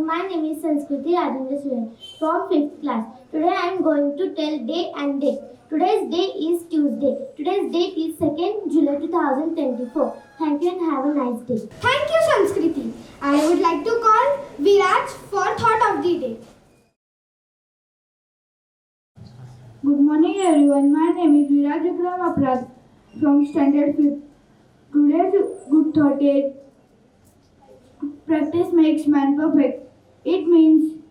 My name is Sanskriti Rajendra Shri from 5th class. Today I am going to tell day and date. Today's day is Tuesday. Today's date is 2nd July 2024. Thank you and have a nice day. Thank you, Sanskriti. I would like to call Viraj for thought of the day. Good morning everyone. My name is Viraj Vikram Aprad from standard 5th. Today's good thought is practice makes man perfect. It means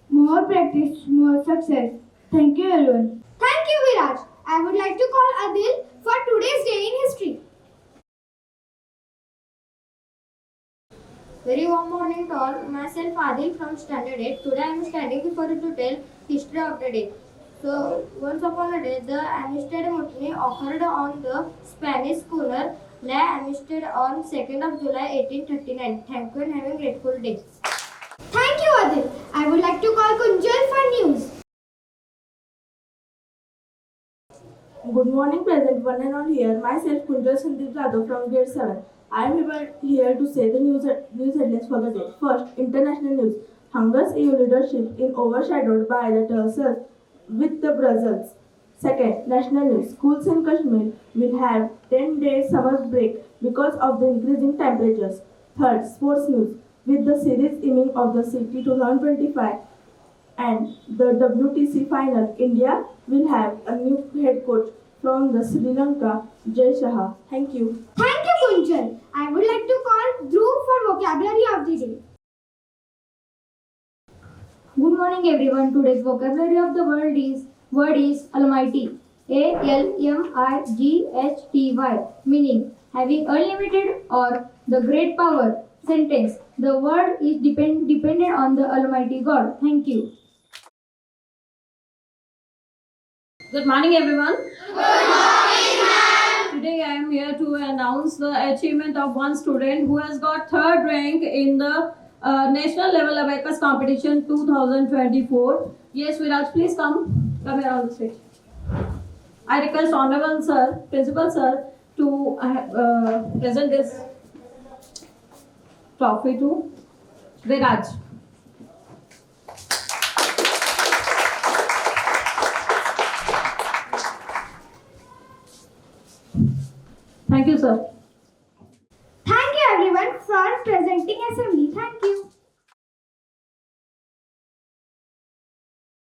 more practice, more success. Thank you everyone. Thank you, Viraj. I would like to call Adil for today's day in history. Very warm morning to all. Myself Adil from Standard 8. Today I am standing before you to tell history of the day. So, once upon a day, the Amistad Mutiny occurred on the Spanish schooner La Amistad on 2nd of July 1839. Thank you and have a grateful day. Thank you, Adil. I would like to call Kunjal for news. Good morning, present one and all here. Myself, Kunjal Sandeep Jadhav from grade 7. I am here to say the news headlines for the day. First, international news. Hungar's EU leadership is overshadowed by the tussle with the Brussels. Second, national news. Schools in Kashmir will have 10-day summer break because of the increasing temperatures. Third, sports news. With the series inning of the City 2025 and the WTC final, India will have a new head coach from the Sri Lanka, Jai Shah. Thank you. Thank you, Kunjal. I would like to call Dhruv for vocabulary of the day. Good morning everyone. Today's vocabulary of the word is Almighty. ALMIGHTY, meaning having unlimited or the great power. Sentence. The word is dependent on the Almighty God. Thank you. Good morning everyone. Good morning ma'am. Today I am here to announce the achievement of one student who has got third rank in the national level abacus competition 2024. Yes, Viraj, please come here on the stage. I request Honorable Sir, Principal Sir, to present this trophy to Viraj. Thank you, sir. Thank you, everyone, for presenting assembly. Thank you.